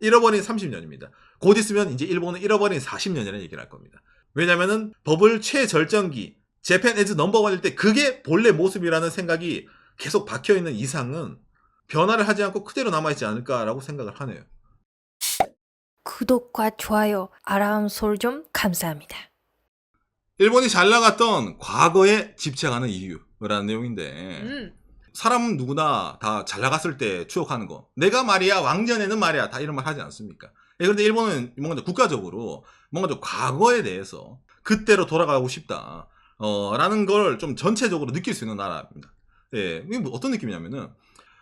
잃어버린 30년입니다. 곧 있으면 이제 일본은 잃어버린 40년이라는 얘기를 할 겁니다. 왜냐면은 버블 최절정기, 재팬 에즈 넘버원일 때 그게 본래 모습이라는 생각이 계속 박혀있는 이상은 변화를 하지 않고 그대로 남아있지 않을까라고 생각을 하네요. 구독과 좋아요, 알람 설정 감사합니다. 일본이 잘 나갔던 과거에 집착하는 이유라는 내용인데 사람은 누구나 다 잘 나갔을 때 추억하는 거. 내가 말이야 왕년에는 말이야 다 이런 말 하지 않습니까? 그런데 일본은 뭔가 좀 국가적으로 뭔가 좀 과거에 대해서 그때로 돌아가고 싶다 라는 걸 좀 전체적으로 느낄 수 있는 나라입니다. 예, 이게 뭐 어떤 느낌이냐면은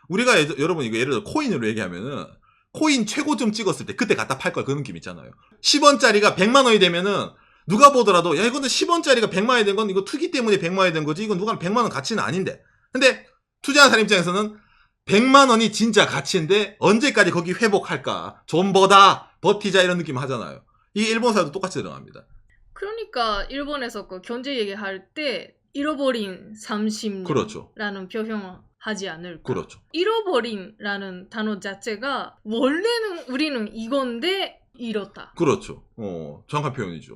우리가 여러분 이거 예를 들어 코인으로 얘기하면은 코인 최고점 찍었을 때 그때 갖다 팔 걸 그 느낌 있잖아요. 10원짜리가 100만 원이 되면은 누가 보더라도 야 이거는 10원짜리가 100만 원이 된 건 이거 투기 때문에 100만 원이 된 거지 이건 누가 100만 원 가치는 아닌데. 근데 투자하는 사람 입장에서는 100만 원이 진짜 가치인데 언제까지 거기 회복할까? 존버다 버티자 이런 느낌 하잖아요. 이게 일본 사회도 똑같이 들어갑니다. 그러니까 일본에서 그 경제 얘기할 때 잃어버린 30년라는 그렇죠. 표현을 하지 않을까. 그렇죠. 잃어버린라는 단어 자체가 원래는 우리는 이건데 잃었다. 그렇죠. 정확한 표현이죠.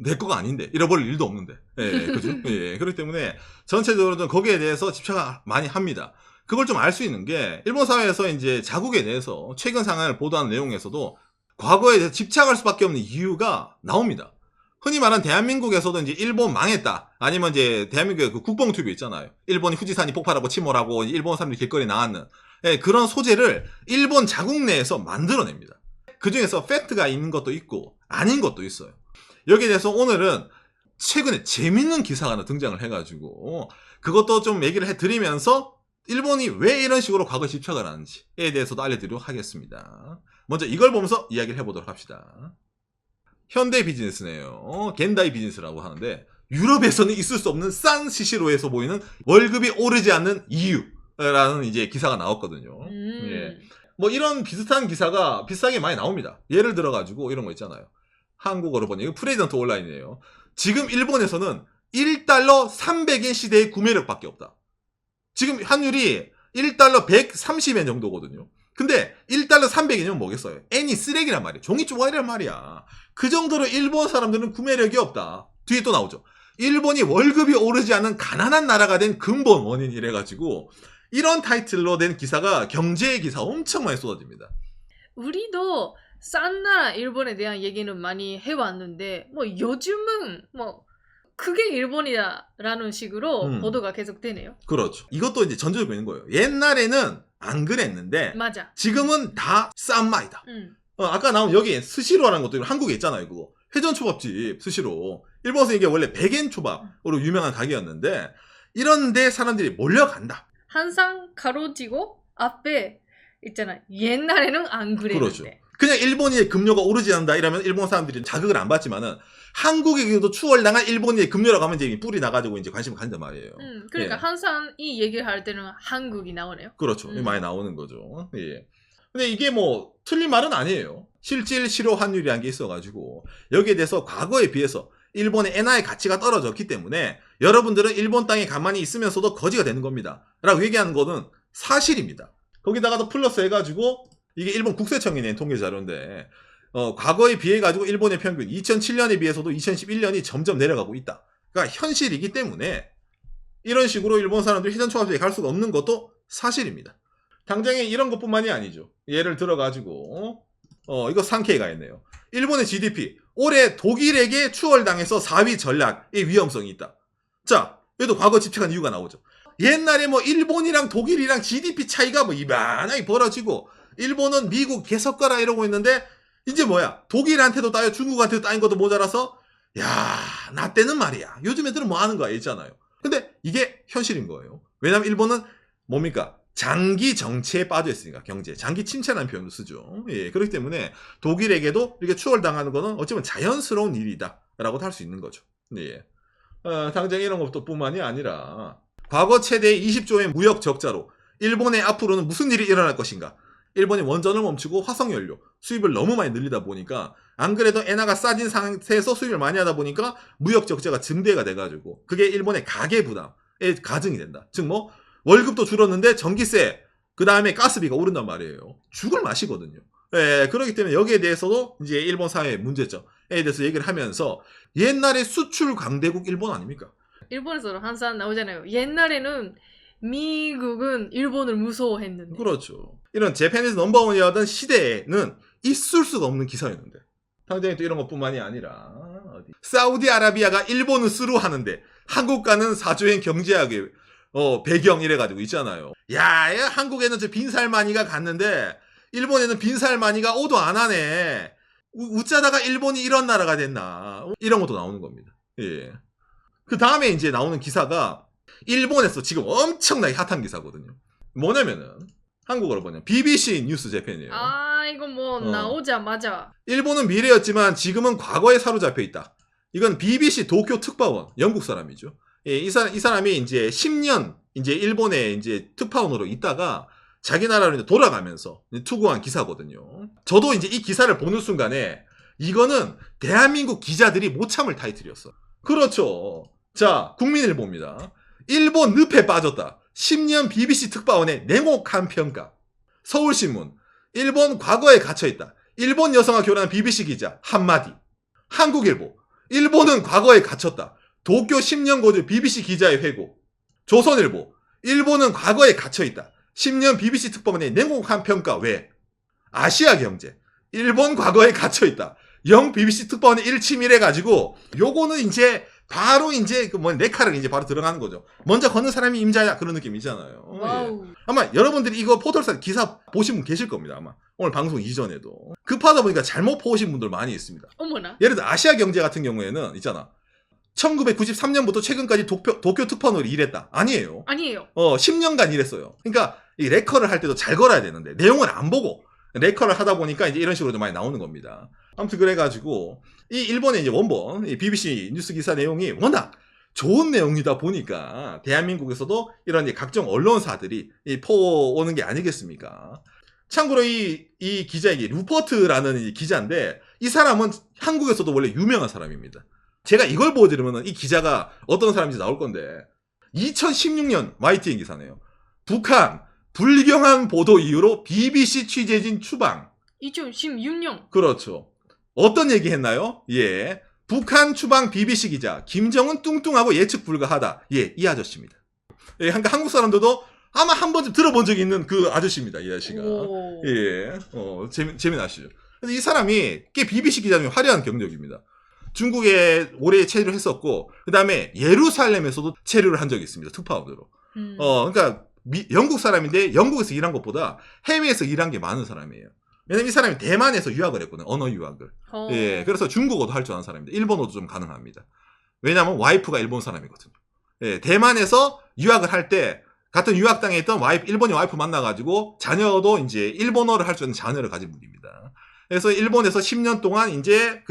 내 거가 아닌데 잃어버릴 일도 없는데. 예, 그죠? 예, 그렇기 때문에 전체적으로는 거기에 대해서 집착을 많이 합니다. 그걸 좀 알 수 있는 게 일본 사회에서 이제 자국에 대해서 최근 상황을 보도한 내용에서도 과거에 대해서 집착할 수밖에 없는 이유가 나옵니다. 흔히 말하는 대한민국에서도 이제 일본 망했다. 아니면 이제 대한민국의 그 국뽕 튜브 있잖아요. 일본이 후지산이 폭발하고 침몰하고 일본 사람들이 길거리 나왔는 예, 그런 소재를 일본 자국 내에서 만들어냅니다. 그 중에서 팩트가 있는 것도 있고 아닌 것도 있어요. 여기에 대해서 오늘은 최근에 재밌는 기사가 하나 등장을 해가지고 그것도 좀 얘기를 해드리면서 일본이 왜 이런 식으로 과거에 집착을 하는지에 대해서도 알려드리도록 하겠습니다. 먼저 이걸 보면서 이야기를 해보도록 합시다. 현대 비즈니스네요. 겐다이 비즈니스라고 하는데 유럽에서는 있을 수 없는 싼 스시로에서 보이는 월급이 오르지 않는 이유라는 이제 기사가 나왔거든요. 예. 뭐 이런 비슷한 기사가 비슷하게 많이 나옵니다. 예를 들어가지고 이런 거 있잖아요. 한국어로 보니 이거 프레젠트 온라인이에요. 지금 일본에서는 1달러 300엔 시대의 구매력밖에 없다. 지금 환율이 1달러 130엔 정도거든요. 근데 1달러 300엔이면 뭐겠어요? 엔이 쓰레기란 말이야. 종이 쪼가리란 말이야. 그 정도로 일본 사람들은 구매력이 없다. 뒤에 또 나오죠. 일본이 월급이 오르지 않은 가난한 나라가 된 근본 원인이래가지고 이런 타이틀로 된 기사가 경제의 기사 엄청 많이 쏟아집니다. 우리도 싼 나라 일본에 대한 얘기는 많이 해왔는데 뭐 요즘은 뭐 그게 일본이다라는 식으로 보도가 계속 되네요. 그렇죠. 이것도 이제 전제적으로 있는 거예요. 옛날에는 안 그랬는데 맞아. 지금은 다 싼 마이다. 아까 나온 여기 스시로라는 것도 한국에 있잖아요. 그거 회전초밥집 스시로. 일본에서 이게 원래 100엔 초밥으로 유명한 가게였는데 이런데 사람들이 몰려간다. 항상 가로지고 앞에 있잖아. 옛날에는 안 그랬는데. 그렇죠. 그냥 일본의 급료가 오르지 않는다 이러면 일본 사람들이 자극을 안 받지만은 한국에도 추월당한 일본의 급료라고 하면 이제 뿔이 나가지고 이제 관심을 가진단 말이에요. 그러니까 예. 항상 이 얘기를 할 때는 한국이 나오네요. 그렇죠. 많이 나오는 거죠. 예. 근데 이게 뭐 틀린 말은 아니에요. 실질 실효 환율이라는 게 있어가지고 여기에 대해서 과거에 비해서 일본의 엔화의 가치가 떨어졌기 때문에 여러분들은 일본 땅에 가만히 있으면서도 거지가 되는 겁니다. 라고 얘기하는 거는 사실입니다. 거기다가도 플러스 해가지고 이게 일본 국세청이 낸 통계 자료인데 과거에 비해 가지고 일본의 평균 2007년에 비해서도 2011년이 점점 내려가고 있다. 그러니까 현실이기 때문에 이런 식으로 일본 사람들이 회전초밥집에 갈 수가 없는 것도 사실입니다. 당장에 이런 것뿐만이 아니죠. 예를 들어 가지고 이거 상케이가 있네요. 일본의 GDP 올해 독일에게 추월당해서 4위 전략의 위험성이 있다. 자, 얘도 과거 집착한 이유가 나오죠. 옛날에 뭐 일본이랑 독일이랑 GDP 차이가 뭐 이만하게 벌어지고 일본은 미국 개석가라 이러고 있는데 이제 뭐야 독일한테도 따요 중국한테도 따인 것도 모자라서 야 나 때는 말이야 요즘 애들은 뭐 하는 거야 있잖아요. 근데 이게 현실인 거예요. 왜냐면 일본은 뭡니까 장기 정체에 빠져 있으니까 경제 장기 침체라는 표현을 쓰죠. 예, 그렇기 때문에 독일에게도 이렇게 추월당하는 거는 어쩌면 자연스러운 일이다 라고 할 수 있는 거죠. 예. 당장 이런 것도 뿐만이 아니라 과거 최대 20조의 무역 적자로 일본의 앞으로는 무슨 일이 일어날 것인가. 일본이 원전을 멈추고 화석연료 수입을 너무 많이 늘리다 보니까 안 그래도 엔화가 싸진 상태에서 수입을 많이 하다 보니까 무역 적자가 증대가 돼가지고 그게 일본의 가계 부담에 가증이 된다. 즉 뭐 월급도 줄었는데 전기세 그 다음에 가스비가 오른단 말이에요. 죽을 맛이거든요. 예, 그렇기 때문에 여기에 대해서도 이제 일본 사회의 문제점에 대해서 얘기를 하면서 옛날에 수출 강대국 일본 아닙니까? 일본에서도 항상 나오잖아요. 옛날에는 미국은 일본을 무서워했는데. 그렇죠. 이런 재팬에서 넘버원이었던 시대에는 있을 수가 없는 기사였는데 당장에 또 이런 것뿐만이 아니라 사우디아라비아가 일본을 수루하는데 한국과는 4조엔 경제학의 배경 이래가지고 있잖아요. 야, 한국에는 저 빈살만이가 갔는데 일본에는 빈살만이가 오도 안 하네. 우짜다가 일본이 이런 나라가 됐나. 이런 것도 나오는 겁니다. 예. 그 다음에 이제 나오는 기사가 일본에서 지금 엄청나게 핫한 기사거든요. 뭐냐면은 한국어로 보면 BBC 뉴스 재팬이에요. 아, 이거 뭐 나오자마자. 일본은 미래였지만 지금은 과거에 사로잡혀 있다. 이건 BBC 도쿄 특파원, 영국 사람이죠. 예, 이 사람이 이제 10년 이제 일본에 이제 특파원으로 있다가 자기 나라로 이제 돌아가면서 투고한 기사거든요. 저도 이제 이 기사를 보는 순간에 이거는 대한민국 기자들이 못 참을 타이틀이었어. 그렇죠. 자, 국민일보입니다. 일본 늪에 빠졌다. 10년 BBC 특파원의 냉혹한 평가. 서울신문. 일본 과거에 갇혀있다. 일본 여성과 결혼한 BBC 기자 한마디. 한국일보. 일본은 과거에 갇혔다. 도쿄 10년 거주 BBC 기자의 회고. 조선일보. 일본은 과거에 갇혀있다. 10년 BBC 특파원의 냉혹한 평가 왜? 아시아경제. 일본 과거에 갇혀있다. 영 BBC 특파원의 일침이래가지고 요거는 이제 바로 이제 내 칼을 이제 바로 들어가는 거죠. 먼저 거는 사람이 임자야 그런 느낌이잖아요. 와우. 예. 아마 여러분들이 이거 포털사이트 기사 보신 분 계실 겁니다. 아마 오늘 방송 이전에도 급하다 보니까 잘못 보신 분들 많이 있습니다. 어머나. 예를 들어 아시아경제 같은 경우에는 있잖아. 1993년부터 최근까지 도쿄 특파원으로 일했다. 아니에요. 아니에요. 10년간 일했어요. 그러니까 이 레커를 할 때도 잘 걸어야 되는데 내용을 안 보고 레커를 하다 보니까 이제 이런 식으로 좀 많이 나오는 겁니다. 아무튼 그래가지고 이 일본의 이제 원본 이 BBC 뉴스 기사 내용이 워낙 좋은 내용이다 보니까 대한민국에서도 이런 이제 각종 언론사들이 퍼오는 게 아니겠습니까? 참고로 이 기자에게 루퍼트라는 이 기자인데 이 사람은 한국에서도 원래 유명한 사람입니다. 제가 이걸 보여드리면 이 기자가 어떤 사람인지 나올 건데 2016년 YTN 기사네요. 북한 불경한 보도 이후로 BBC 취재진 추방. 2016년. 그렇죠. 어떤 얘기 했나요? 예. 북한 추방 BBC 기자 김정은 뚱뚱하고 예측 불가하다. 예, 이 아저씨입니다. 예, 그러니까 한국 사람들도 아마 한 번쯤 들어본 적이 있는 그 아저씨입니다. 이 아저씨가. 오. 예. 재미나시죠? 근데 이 사람이 꽤 BBC 기자 중에 화려한 경력입니다. 중국에 오래 체류를 했었고 그 다음에 예루살렘에서도 체류를 한 적이 있습니다. 특파원으로. 그러니까 영국 사람인데 영국에서 일한 것보다 해외에서 일한 게 많은 사람이에요. 왜냐면 이 사람이 대만에서 유학을 했거든요. 언어 유학을. 예, 그래서 중국어도 할 줄 아는 사람입니다. 일본어도 좀 가능합니다. 왜냐면 와이프가 일본 사람이거든요. 예, 대만에서 유학을 할 때 같은 유학당에 있던 일본인 와이프 만나가지고 자녀도 이제 일본어를 할 줄 아는 자녀를 가진 분입니다. 그래서 일본에서 10년 동안 이제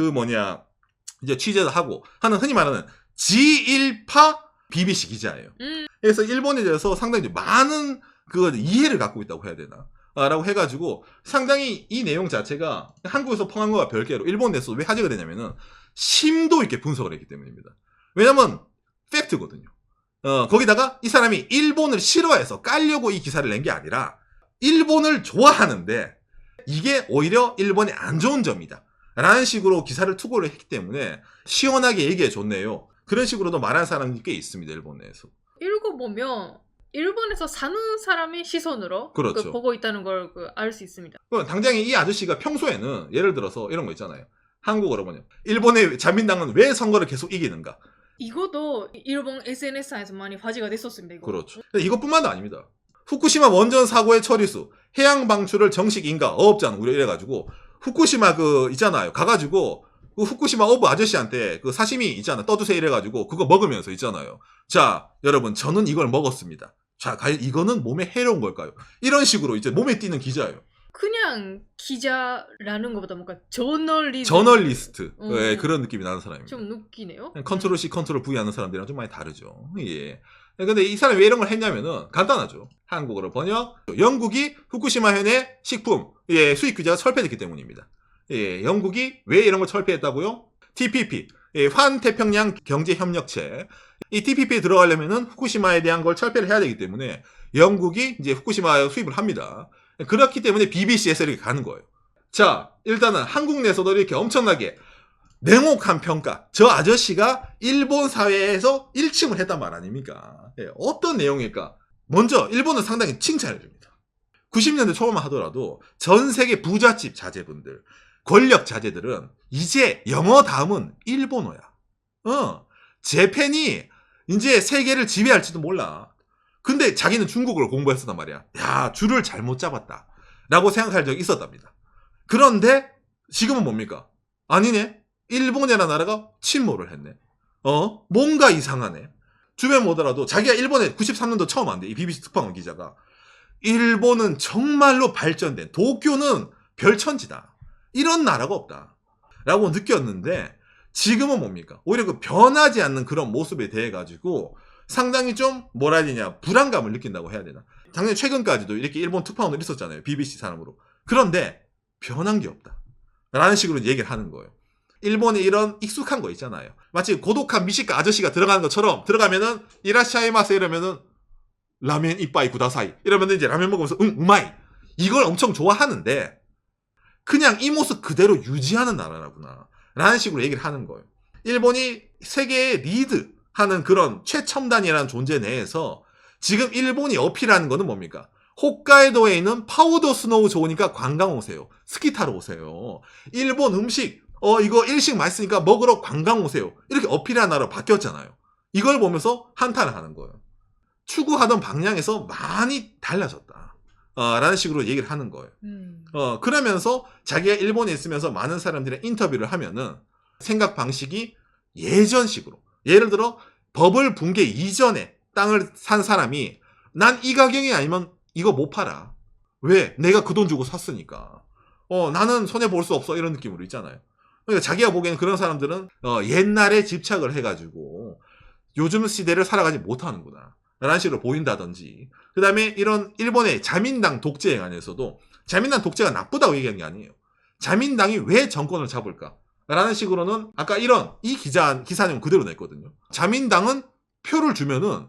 이제 취재를 하고 하는 흔히 말하는 G1파 BBC 기자예요. 그래서 일본에 대해서 상당히 많은 이해를 갖고 있다고 해야 되나? 라고 해가지고 상당히 이 내용 자체가 한국에서 펑한 거와 별개로 일본 내에서 왜 화제가 되냐면은 심도 있게 분석을 했기 때문입니다. 왜냐면 팩트거든요. 거기다가 이 사람이 일본을 싫어해서 깔려고 이 기사를 낸 게 아니라 일본을 좋아하는데 이게 오히려 일본의 안 좋은 점이다. 라는 식으로 기사를 투고를 했기 때문에 시원하게 얘기해 줬네요. 그런 식으로도 말하는 사람이 꽤 있습니다. 일본 내에서. 읽어보면 일본에서 사는 사람의 시선으로 그렇죠. 보고 있다는 걸 알 수 있습니다. 그럼 당장에 이 아저씨가 평소에는 예를 들어서 이런 거 있잖아요. 한국어로 뭐냐. 일본의 자민당은 왜 선거를 계속 이기는가. 이것도 일본 SNS에서 많이 화제가 됐었습니다. 이거. 그렇죠. 근데 이것뿐만도 아닙니다. 후쿠시마 원전 사고의 처리수, 해양 방출을 정식 인가, 어업자는 우려 이래가지고 후쿠시마 있잖아요. 가가지고 그 후쿠시마 어부 아저씨한테 그 사시미 있잖아. 떠드세요 이래가지고 그거 먹으면서 있잖아요. 자, 여러분 저는 이걸 먹었습니다. 자, 이거는 몸에 해로운 걸까요? 이런 식으로 이제 몸에 띄는 기자예요. 그냥 기자라는 것보다 뭔가 저널리스트. 네, 그런 느낌이 나는 사람입니다. 좀 웃기네요. 컨트롤 C, 컨트롤 V 하는 사람들이랑 좀 많이 다르죠. 예. 근데 이 사람이 왜 이런 걸 했냐면은 간단하죠. 한국어로 번역. 영국이 후쿠시마현의 식품 수입 규제가 철폐됐기 때문입니다. 예, 영국이 왜 이런 걸 철폐했다고요? TPP, 환태평양 경제협력체. 이 TPP에 들어가려면은 후쿠시마에 대한 걸 철폐를 해야 되기 때문에 영국이 이제 후쿠시마 수입을 합니다. 그렇기 때문에 BBC에서 이렇게 가는 거예요. 자, 일단은 한국 내에서도 이렇게 엄청나게 냉혹한 평가. 저 아저씨가 일본 사회에서 일침을 했단 말 아닙니까? 예, 어떤 내용일까? 먼저 일본은 상당히 칭찬해 줍니다. 90년대 초반만 하더라도 전 세계 부잣집 자제분들, 권력 자제들은 이제 영어 다음은 일본어야. 재팬이 이제 세계를 지배할지도 몰라. 근데 자기는 중국어를 공부했었단 말이야. 야, 줄을 잘못 잡았다. 라고 생각할 적이 있었답니다. 그런데 지금은 뭡니까? 아니네. 일본이라는 나라가 침몰을 했네. 뭔가 이상하네. 주변 보더라도 자기가 일본에 93년도 처음 왔는데 이 BBC 특파원 기자가 일본은 정말로 발전된 도쿄는 별천지다. 이런 나라가 없다. 라고 느꼈는데 지금은 뭡니까? 오히려 그 변하지 않는 그런 모습에 대해 가지고 상당히 좀 뭐라 해야 되냐 불안감을 느낀다고 해야 되나. 작년 최근까지도 이렇게 일본 특파원을 있었잖아요. BBC 사람으로. 그런데 변한 게 없다. 라는 식으로 얘기를 하는 거예요. 일본에 이런 익숙한 거 있잖아요. 마치 고독한 미식가 아저씨가 들어가는 것처럼 들어가면은 이라샤이마세 이러면은 라멘 이빠이 구다사이 이러면은 이제 라면 먹으면서 우마이 이걸 엄청 좋아하는데 그냥 이 모습 그대로 유지하는 나라라구나 라는 식으로 얘기를 하는 거예요. 일본이 세계에 리드하는 그런 최첨단이라는 존재 내에서 지금 일본이 어필하는 거는 뭡니까? 홋카이도에 있는 파우더 스노우 좋으니까 관광 오세요. 스키 타러 오세요. 일본 음식 이거 일식 맛있으니까 먹으러 관광 오세요. 이렇게 어필하는 나라로 바뀌었잖아요. 이걸 보면서 한탄을 하는 거예요. 추구하던 방향에서 많이 달라졌다. 라는 식으로 얘기를 하는 거예요. 그러면서 자기가 일본에 있으면서 많은 사람들의 인터뷰를 하면은 생각 방식이 예전식으로. 예를 들어 버블 붕괴 이전에 땅을 산 사람이 난 이 가격이 아니면 이거 못 팔아. 왜? 내가 그 돈 주고 샀으니까. 나는 손해볼 수 없어. 이런 느낌으로 있잖아요. 그러니까 자기가 보기에는 그런 사람들은 옛날에 집착을 해가지고 요즘 시대를 살아가지 못하는구나. 라는 식으로 보인다든지. 그 다음에 이런 일본의 자민당 독재에 관해서도 자민당 독재가 나쁘다고 얘기하는 게 아니에요. 자민당이 왜 정권을 잡을까? 라는 식으로는 아까 이 기사 내용 그대로 냈거든요. 자민당은 표를 주면은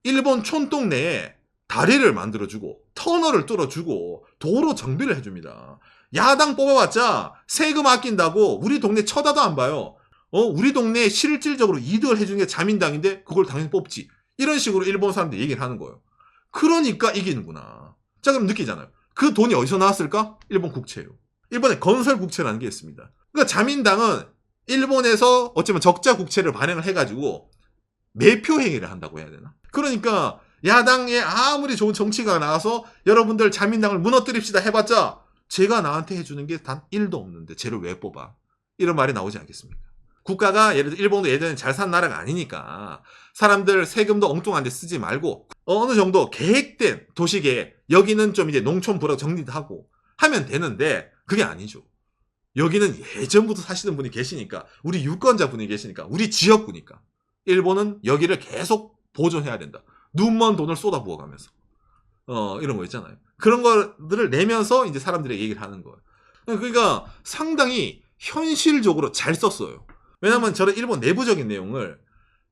일본 촌동 내에 다리를 만들어주고 터널을 뚫어주고 도로 정비를 해줍니다. 야당 뽑아봤자 세금 아낀다고 우리 동네 쳐다도 안 봐요. 우리 동네에 실질적으로 이득을 해주는 게 자민당인데 그걸 당연히 뽑지. 이런 식으로 일본 사람들이 얘기를 하는 거예요. 그러니까 이기는구나. 자, 그럼 느끼잖아요. 그 돈이 어디서 나왔을까? 일본 국채요. 일본의 건설 국채라는 게 있습니다. 그러니까 자민당은 일본에서 어쩌면 적자 국채를 발행을 해가지고 매표 행위를 한다고 해야 되나? 그러니까 야당에 아무리 좋은 정치가 나와서 여러분들 자민당을 무너뜨립시다 해봤자 제가 나한테 해주는 게 단 1도 없는데 쟤를 왜 뽑아? 이런 말이 나오지 않겠습니까? 국가가 예를 들어 일본도 예전에 잘 산 나라가 아니니까 사람들 세금도 엉뚱한 데 쓰지 말고 어느 정도 계획된 도시계획 여기는 좀 이제 농촌 부라 정리도 하고 하면 되는데 그게 아니죠. 여기는 예전부터 사시는 분이 계시니까 우리 유권자 분이 계시니까 우리 지역구니까 일본은 여기를 계속 보존해야 된다. 눈먼 돈을 쏟아부어가면서 이런 거 있잖아요. 그런 것들을 내면서 이제 사람들의 얘기를 하는 거예요. 그러니까 상당히 현실적으로 잘 썼어요. 왜냐면 저는 일본 내부적인 내용을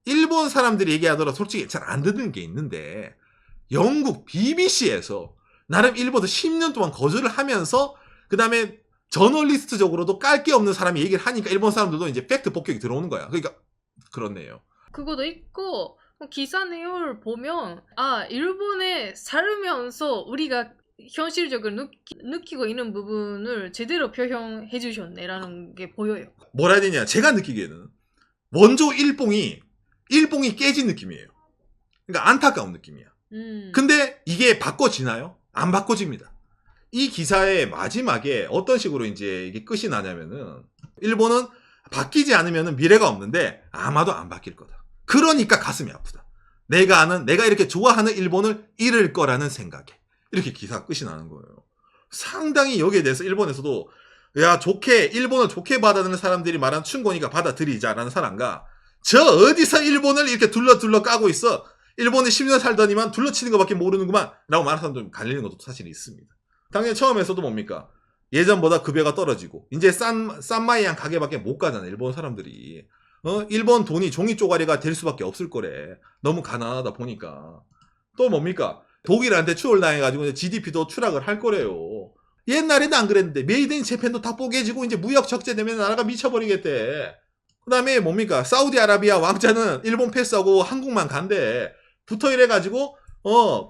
일본 사람들이 얘기하더라도 솔직히 잘 안 듣는 게 있는데 영국 BBC에서 나름 일본에서 10년 동안 거주를 하면서 그 다음에 저널리스트적으로도 깔 게 없는 사람이 얘기를 하니까 일본 사람들도 이제 팩트 폭격이 들어오는 거야. 그러니까 그렇네요. 그것도 있고 기사 내용을 보면 일본에 살면서 우리가 현실적으로 느끼고 있는 부분을 제대로 표현해 주셨네라는 게 보여요. 뭐라 해야 되냐. 제가 느끼기에는 원조 일봉이 깨진 느낌이에요. 그러니까 안타까운 느낌이야. 근데 이게 바꿔지나요? 안 바꿔집니다. 이 기사의 마지막에 어떤 식으로 이제 이게 끝이 나냐면은 일본은 바뀌지 않으면 미래가 없는데 아마도 안 바뀔 거다. 그러니까 가슴이 아프다. 내가 이렇게 좋아하는 일본을 잃을 거라는 생각에. 이렇게 기사가 끝이 나는 거예요. 상당히 여기에 대해서 일본에서도 일본을 좋게 받아들이는 사람들이 말한 충고니까 받아들이자라는 사람과 저 어디서 일본을 이렇게 둘러 까고 있어. 일본에 10년 살더니만 둘러치는 것밖에 모르는구만 라고 말하는 사람도 갈리는 것도 사실 있습니다. 당연히 처음에서도 뭡니까? 예전보다 급여가 떨어지고 이제 싼마이한 가게밖에 못 가잖아요. 일본 사람들이. 일본 돈이 종이 쪼가리가 될 수밖에 없을 거래. 너무 가난하다 보니까. 또 뭡니까? 독일한테 추월당해가지고 GDP도 추락을 할 거래요. 옛날에는 안 그랬는데 메이드 인 재팬도 다 뽀개지고 이제 무역 적재되면 나라가 미쳐버리겠대. 그 다음에 뭡니까? 사우디아라비아 왕자는 일본 패스하고 한국만 간대. 붙어 이래가지고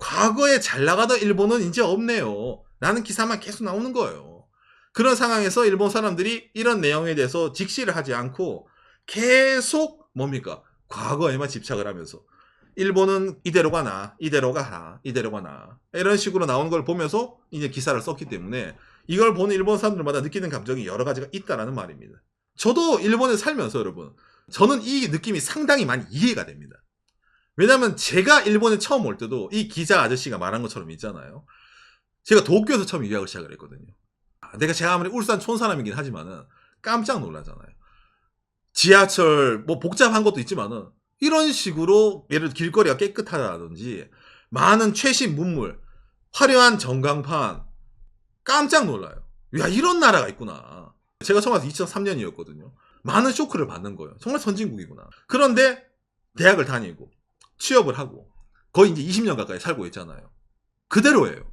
과거에 잘 나가던 일본은 이제 없네요. 라는 기사만 계속 나오는 거예요. 그런 상황에서 일본 사람들이 이런 내용에 대해서 직시를 하지 않고 계속 뭡니까? 과거에만 집착을 하면서 일본은 이대로 가나, 이대로 가나, 이대로 가나 이런 식으로 나오는 걸 보면서 이제 기사를 썼기 때문에 이걸 보는 일본 사람들마다 느끼는 감정이 여러 가지가 있다라는 말입니다. 저도 일본에 살면서 여러분, 저는 이 느낌이 상당히 많이 이해가 됩니다. 왜냐면 제가 일본에 처음 올 때도 이 기자 아저씨가 말한 것처럼 있잖아요. 제가 도쿄에서 처음 유학을 시작을 했거든요. 제가 아무리 울산 촌사람이긴 하지만은 깜짝 놀라잖아요. 지하철 뭐 복잡한 것도 있지만은 이런 식으로 예를 들어 길거리가 깨끗하다든지 많은 최신 문물, 화려한 전광판 깜짝 놀라요. 야, 이런 나라가 있구나. 제가 처음 와서 2003년이었거든요. 많은 쇼크를 받는 거예요. 정말 선진국이구나. 그런데 대학을 다니고 취업을 하고 거의 이제 20년 가까이 살고 있잖아요. 그대로예요.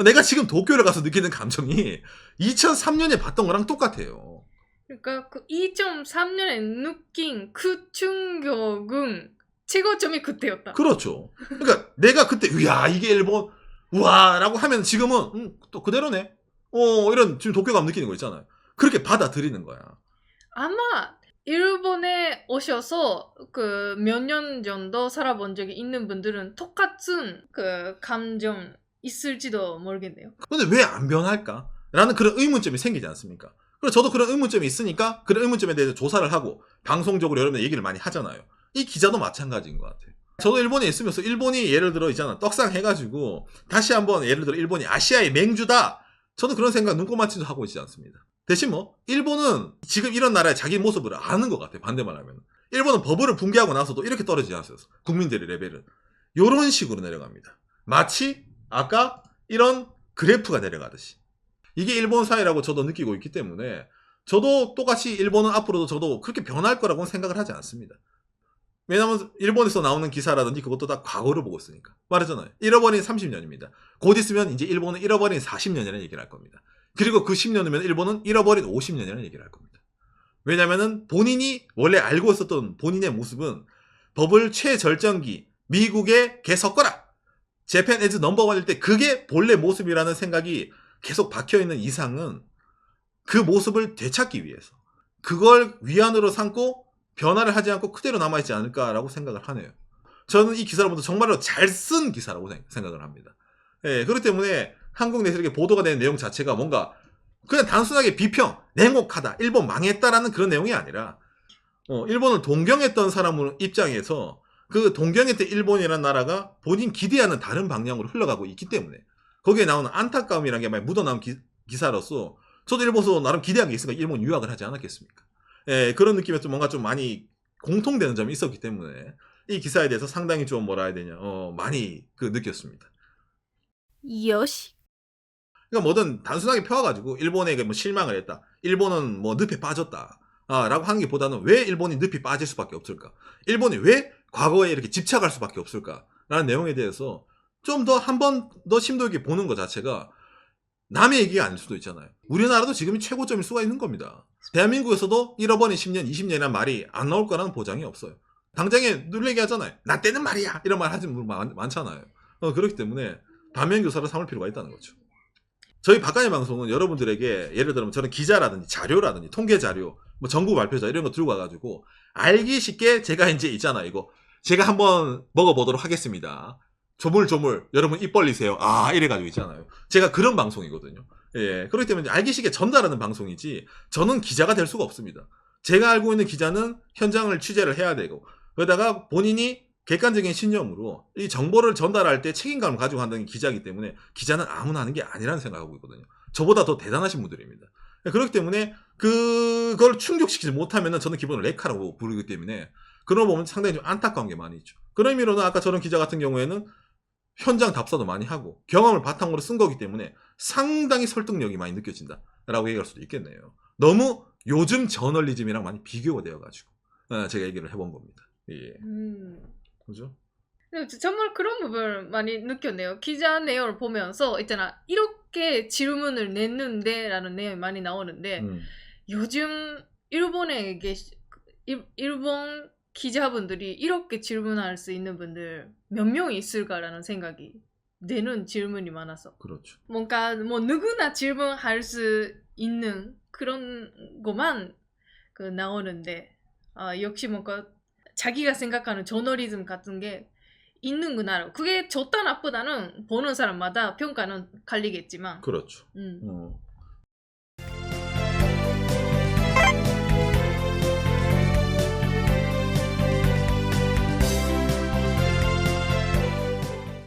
내가 지금 도쿄를 가서 느끼는 감정이 2003년에 봤던 거랑 똑같아요. 그러니까 그 2003년에 느낀 그 충격은 최고점이 그때였다. 그렇죠. 그러니까 내가 그때 이야 이게 일본 우와 라고 하면 지금은 또 그대로네. 이런 지금 도쿄 가면 느끼는 거 있잖아요. 그렇게 받아들이는 거야. 아마 일본에 오셔서 그 몇 년 정도 살아본 적이 있는 분들은 똑같은 그 감정 있을지도 모르겠네요. 근데 왜 안 변할까? 라는 그런 의문점이 생기지 않습니까? 그래서 저도 그런 의문점이 있으니까 그런 의문점에 대해서 조사를 하고 방송적으로 여러분들 얘기를 많이 하잖아요. 이 기자도 마찬가지인 것 같아요. 저도 일본에 있으면서 일본이 예를 들어 있잖아. 떡상 해가지고 다시 한번 예를 들어 일본이 아시아의 맹주다. 저는 그런 생각 눈꼽만치도 하고 있지 않습니다. 대신 뭐 일본은 지금 이런 나라의 자기 모습을 아는 것 같아요. 반대말 하면. 일본은 버블을 붕괴하고 나서도 이렇게 떨어지지 않았어요. 국민들의 레벨은. 요런 식으로 내려갑니다. 마치 아까 이런 그래프가 내려가듯이. 이게 일본 사회라고 저도 느끼고 있기 때문에 저도 똑같이 일본은 앞으로도 저도 그렇게 변할 거라고는 생각을 하지 않습니다. 왜냐면 일본에서 나오는 기사라든지 그것도 다 과거를 보고 있으니까. 말했잖아요. 잃어버린 30년입니다. 곧 있으면 이제 일본은 잃어버린 40년이라는 얘기를 할 겁니다. 그리고 그 10년 후면 일본은 잃어버린 50년이라는 얘기를 할 겁니다. 왜냐면은 본인이 원래 알고 있었던 본인의 모습은 버블 최절정기 미국에 개 섞어라. 재팬 에즈 넘버원일 때 그게 본래 모습이라는 생각이 계속 박혀있는 이상은 그 모습을 되찾기 위해서 그걸 위안으로 삼고 변화를 하지 않고 그대로 남아있지 않을까라고 생각을 하네요. 저는 이 기사를 보면서 정말로 잘 쓴 기사라고 생각을 합니다. 예, 그렇기 때문에 한국 내에서 이렇게 보도가 되는 내용 자체가 뭔가 그냥 단순하게 비평, 냉혹하다, 일본 망했다라는 그런 내용이 아니라 일본을 동경했던 사람 입장에서 그 동경했던 일본이라는 나라가 본인 기대하는 다른 방향으로 흘러가고 있기 때문에 거기에 나오는 안타까움이라는 게 많이 묻어나온 기사로서 저도 일본에서 나름 기대한 게 있으니까 일본 유학을 하지 않았겠습니까? 예, 그런 느낌에서 뭔가 좀 많이 공통되는 점이 있었기 때문에 이 기사에 대해서 상당히 좀 뭐라 해야 되냐 많이 느꼈습니다. 요시. 그러니까 뭐든 단순하게 펴가지고 일본에게 뭐 실망을 했다. 일본은 뭐 늪에 빠졌다. 라고 하는 게 보다는 왜 일본이 늪이 빠질 수밖에 없을까? 일본이 왜 과거에 이렇게 집착할 수밖에 없을까? 라는 내용에 대해서 좀 더 한 번 더 심도 있게 보는 것 자체가 남의 얘기가 아닐 수도 있잖아요. 우리나라도 지금이 최고점일 수가 있는 겁니다. 대한민국에서도 잃어버린 10년, 20년이라는 말이 안 나올 거라는 보장이 없어요. 당장에 늘 얘기하잖아요. 나 때는 말이야. 이런 말 하시는 분 많잖아요. 그렇기 때문에 반면교사를 삼을 필요가 있다는 거죠. 저희 박간의 방송은 여러분들에게 예를 들면 저는 기자라든지 자료라든지 통계 자료, 뭐 정부 발표자 이런 거 들고 와가지고 알기 쉽게 제가 이제 있잖아 이거 제가 한번 먹어보도록 하겠습니다. 조물조물 여러분 입 벌리세요. 이래가지고 있잖아요. 제가 그런 방송이거든요. 예, 그렇기 때문에 알기 쉽게 전달하는 방송이지 저는 기자가 될 수가 없습니다. 제가 알고 있는 기자는 현장을 취재를 해야 되고 그러다가 본인이 객관적인 신념으로 이 정보를 전달할 때 책임감을 가지고 한다는 기자이기 때문에 기자는 아무나 하는 게 아니라는 생각하고 있거든요. 저보다 더 대단하신 분들입니다. 그렇기 때문에 그걸 충족시키지 못하면 저는 기본으로 레카라고 부르기 때문에 그런 거 보면 상당히 좀 안타까운 게 많이 있죠. 그런 의미로는 아까 저런 기자 같은 경우에는 현장 답사도 많이 하고 경험을 바탕으로 쓴 거기 때문에 상당히 설득력이 많이 느껴진다라고 얘기할 수도 있겠네요. 너무 요즘 저널리즘이랑 많이 비교가 되어가지고 제가 얘기를 해본 겁니다. 예. 그죠? 정말 그런 부분을 많이 느꼈네요. 기자 내용을 보면서 있잖아. 이렇게 이렇게 질문을 냈는데라는 내용이 많이 나오는데 요즘 일본에 일본 기자분들이 이렇게 질문할 수 있는 분들 몇 명이 있을까라는 생각이 내는 질문이 많아서 그렇죠. 뭔가 뭐 누구나 질문할 수 있는 그런 것만 그 나오는데 역시 뭔가 자기가 생각하는 저널리즘 같은 게 있는구나. 그게 좋다 나쁘다는 보는 사람마다 평가는 갈리겠지만 그렇죠.